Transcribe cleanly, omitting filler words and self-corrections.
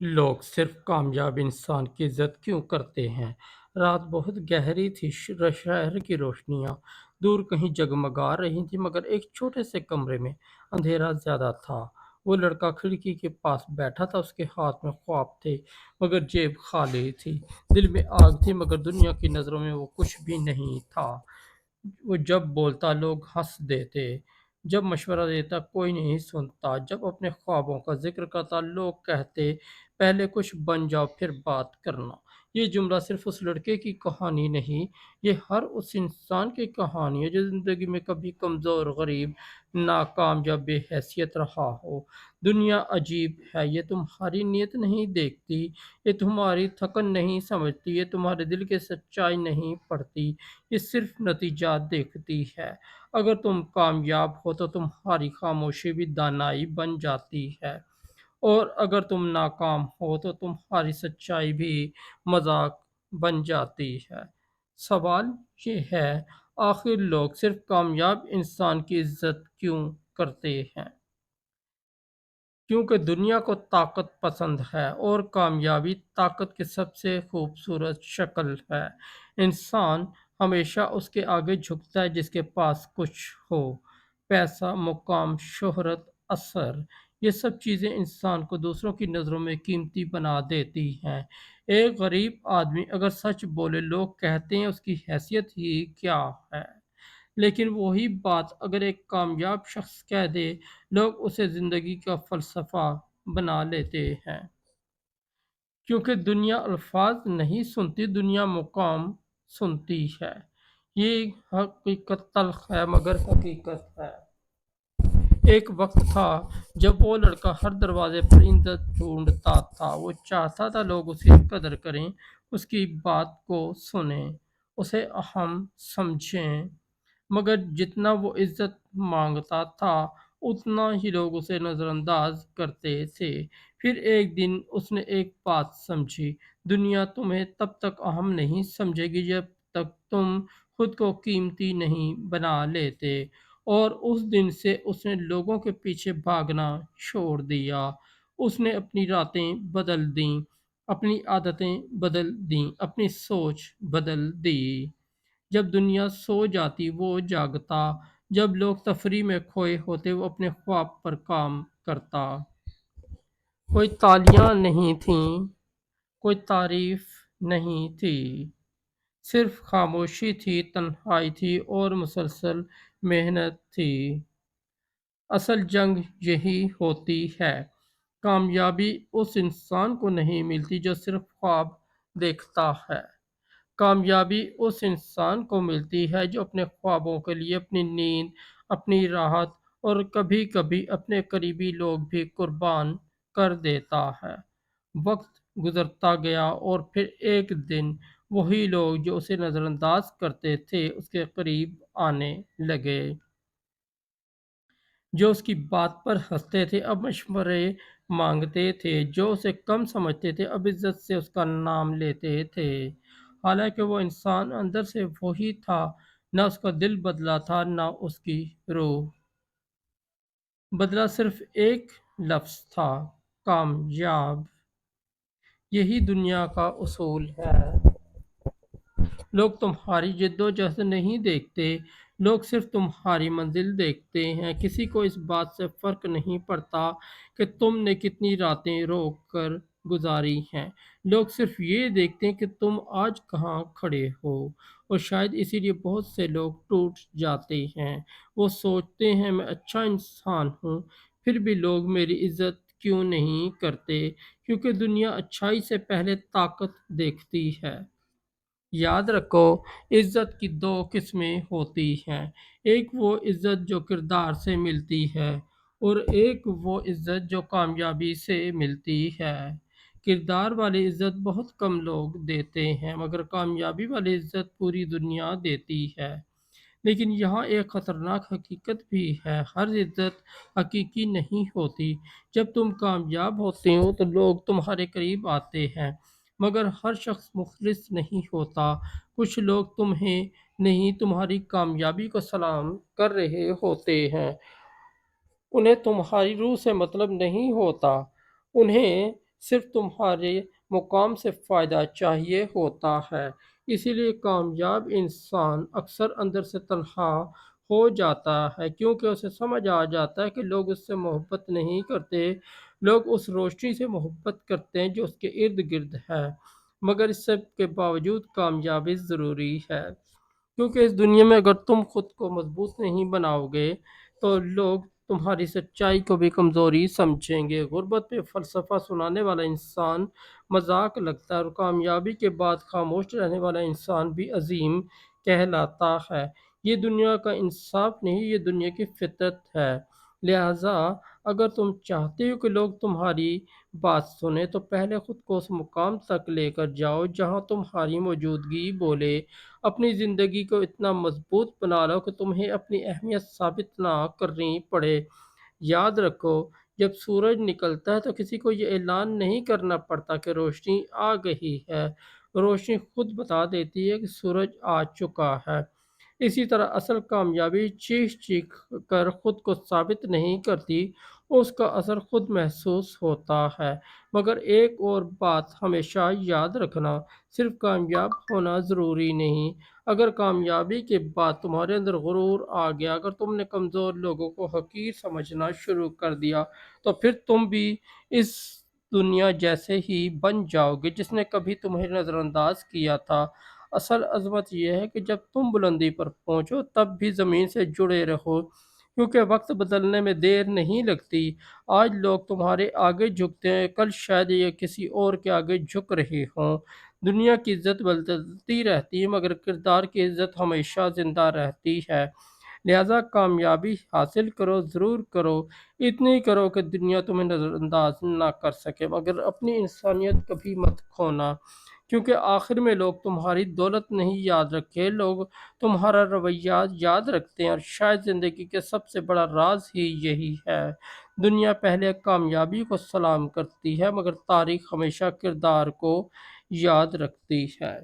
لوگ صرف کامیاب انسان کی عزت کیوں کرتے ہیں؟ رات بہت گہری تھی، شہر کی روشنیاں دور کہیں جگمگا رہی تھیں، مگر ایک چھوٹے سے کمرے میں اندھیرا زیادہ تھا۔ وہ لڑکا کھڑکی کے پاس بیٹھا تھا، اس کے ہاتھ میں خواب تھے مگر جیب خالی تھی، دل میں آگ تھی مگر دنیا کی نظروں میں وہ کچھ بھی نہیں تھا۔ وہ جب بولتا لوگ ہنس دیتے، جب مشورہ دیتا کوئی نہیں سنتا، جب اپنے خوابوں کا ذکر کرتا لوگ کہتے پہلے کچھ بن جاؤ پھر بات کرنا۔ یہ جملہ صرف اس لڑکے کی کہانی نہیں، یہ ہر اس انسان کی کہانی ہے جو زندگی میں کبھی کمزور، غریب، ناکام یا بے حیثیت رہا ہو۔ دنیا عجیب ہے، یہ تمہاری نیت نہیں دیکھتی، یہ تمہاری تھکن نہیں سمجھتی، یہ تمہارے دل کی سچائی نہیں پڑھتی، یہ صرف نتیجات دیکھتی ہے۔ اگر تم کامیاب ہو تو تمہاری خاموشی بھی دانائی بن جاتی ہے، اور اگر تم ناکام ہو تو تمہاری سچائی بھی مذاق بن جاتی ہے۔ سوال یہ ہے، آخر لوگ صرف کامیاب انسان کی عزت کیوں کرتے ہیں؟ کیونکہ دنیا کو طاقت پسند ہے، اور کامیابی طاقت کی سب سے خوبصورت شکل ہے۔ انسان ہمیشہ اس کے آگے جھکتا ہے جس کے پاس کچھ ہو۔ پیسہ، مقام، شہرت، اثر، یہ سب چیزیں انسان کو دوسروں کی نظروں میں قیمتی بنا دیتی ہیں۔ ایک غریب آدمی اگر سچ بولے لوگ کہتے ہیں اس کی حیثیت ہی کیا ہے، لیکن وہی بات اگر ایک کامیاب شخص کہہ دے لوگ اسے زندگی کا فلسفہ بنا لیتے ہیں۔ کیونکہ دنیا الفاظ نہیں سنتی، دنیا مقام سنتی ہے۔ یہ حقیقت تلخ ہے مگر حقیقت ہے۔ ایک وقت تھا جب وہ لڑکا ہر دروازے پر عزت ڈھونڈتا تھا، وہ چاہتا تھا لوگ اس کی قدر کریں، اس کی بات کو سنیں، اسے اہم سمجھیں، مگر جتنا وہ عزت مانگتا تھا اتنا ہی لوگ اسے نظر انداز کرتے تھے۔ پھر ایک دن اس نے ایک بات سمجھی، دنیا تمہیں تب تک اہم نہیں سمجھے گی جب تک تم خود کو قیمتی نہیں بنا لیتے۔ اور اس دن سے اس نے لوگوں کے پیچھے بھاگنا چھوڑ دیا۔ اس نے اپنی راتیں بدل دیں، اپنی عادتیں بدل دیں، اپنی سوچ بدل دی۔ جب دنیا سو جاتی وہ جاگتا، جب لوگ تفریح میں کھوئے ہوتے وہ اپنے خواب پر کام کرتا۔ کوئی تالیاں نہیں تھیں، کوئی تعریف نہیں تھی، صرف خاموشی تھی، تنہائی تھی اور مسلسل محنت تھی۔ اصل جنگ یہی ہوتی ہے، کامیابی اس انسان کو نہیں ملتی جو صرف خواب دیکھتا ہے، کامیابی اس انسان کو ملتی ہے جو اپنے خوابوں کے لیے اپنی نیند، اپنی راحت اور کبھی کبھی اپنے قریبی لوگ بھی قربان کر دیتا ہے۔ وقت گزرتا گیا اور پھر ایک دن وہی لوگ جو اسے نظر انداز کرتے تھے اس کے قریب آنے لگے، جو اس کی بات پر ہنستے تھے اب مشورے مانگتے تھے، جو اسے کم سمجھتے تھے اب عزت سے اس کا نام لیتے تھے۔ حالانکہ وہ انسان اندر سے وہی تھا، نہ اس کا دل بدلا تھا نہ اس کی روح۔ بدلا صرف ایک لفظ تھا، کامیاب۔ یہی دنیا کا اصول ہے۔ لوگ تمہاری جد و جہد نہیں دیکھتے، لوگ صرف تمہاری منزل دیکھتے ہیں۔ کسی کو اس بات سے فرق نہیں پڑتا کہ تم نے کتنی راتیں رو کر گزاری ہیں، لوگ صرف یہ دیکھتے ہیں کہ تم آج کہاں کھڑے ہو۔ اور شاید اسی لیے بہت سے لوگ ٹوٹ جاتے ہیں، وہ سوچتے ہیں میں اچھا انسان ہوں پھر بھی لوگ میری عزت کیوں نہیں کرتے، کیونکہ دنیا اچھائی سے پہلے طاقت دیکھتی ہے۔ یاد رکھو، عزت کی دو قسمیں ہوتی ہیں، ایک وہ عزت جو کردار سے ملتی ہے اور ایک وہ عزت جو کامیابی سے ملتی ہے۔ کردار والی عزت بہت کم لوگ دیتے ہیں مگر کامیابی والی عزت پوری دنیا دیتی ہے۔ لیکن یہاں ایک خطرناک حقیقت بھی ہے، ہر عزت حقیقی نہیں ہوتی۔ جب تم کامیاب ہوتے ہو تو لوگ تمہارے قریب آتے ہیں، مگر ہر شخص مخلص نہیں ہوتا۔ کچھ لوگ تمہیں نہیں، تمہاری کامیابی کو سلام کر رہے ہوتے ہیں، انہیں تمہاری روح سے مطلب نہیں ہوتا، انہیں صرف تمہارے مقام سے فائدہ چاہیے ہوتا ہے۔ اسی لیے کامیاب انسان اکثر اندر سے تنہا ہو جاتا ہے، کیونکہ اسے سمجھ آ جاتا ہے کہ لوگ اس سے محبت نہیں کرتے، لوگ اس روشنی سے محبت کرتے ہیں جو اس کے ارد گرد ہے۔ مگر اس سب کے باوجود کامیابی ضروری ہے، کیونکہ اس دنیا میں اگر تم خود کو مضبوط نہیں بناؤ گے تو لوگ تمہاری سچائی کو بھی کمزوری سمجھیں گے۔ غربت پہ فلسفہ سنانے والا انسان مذاق لگتا ہے، اور کامیابی کے بعد خاموش رہنے والا انسان بھی عظیم کہلاتا ہے۔ یہ دنیا کا انصاف نہیں، یہ دنیا کی فطرت ہے۔ لہٰذا اگر تم چاہتے ہو کہ لوگ تمہاری بات سنیں تو پہلے خود کو اس مقام تک لے کر جاؤ جہاں تمہاری موجودگی بولے۔ اپنی زندگی کو اتنا مضبوط بنا لو کہ تمہیں اپنی اہمیت ثابت نہ کرنی پڑے۔ یاد رکھو، جب سورج نکلتا ہے تو کسی کو یہ اعلان نہیں کرنا پڑتا کہ روشنی آ گئی ہے، روشنی خود بتا دیتی ہے کہ سورج آ چکا ہے۔ اسی طرح اصل کامیابی چیخ چیخ کر خود کو ثابت نہیں کرتی، اس کا اثر خود محسوس ہوتا ہے۔ مگر ایک اور بات ہمیشہ یاد رکھنا، صرف کامیاب ہونا ضروری نہیں۔ اگر کامیابی کے بعد تمہارے اندر غرور آ گیا، اگر تم نے کمزور لوگوں کو حقیر سمجھنا شروع کر دیا، تو پھر تم بھی اس دنیا جیسے ہی بن جاؤ گے جس نے کبھی تمہیں نظر انداز کیا تھا۔ اصل عظمت یہ ہے کہ جب تم بلندی پر پہنچو تب بھی زمین سے جڑے رہو، کیونکہ وقت بدلنے میں دیر نہیں لگتی۔ آج لوگ تمہارے آگے جھکتے ہیں، کل شاید یہ کسی اور کے آگے جھک رہے ہوں۔ دنیا کی عزت بدلتی رہتی ہے، مگر کردار کی عزت ہمیشہ زندہ رہتی ہے۔ لہذا کامیابی حاصل کرو، ضرور کرو، اتنی کرو کہ دنیا تمہیں نظر انداز نہ کر سکے، مگر اپنی انسانیت کبھی مت کھونا، کیونکہ آخر میں لوگ تمہاری دولت نہیں یاد رکھے، لوگ تمہارا رویہ یاد رکھتے ہیں، اور شاید زندگی کے سب سے بڑا راز ہی یہی ہے۔ دنیا پہلے کامیابی کو سلام کرتی ہے، مگر تاریخ ہمیشہ کردار کو یاد رکھتی ہے۔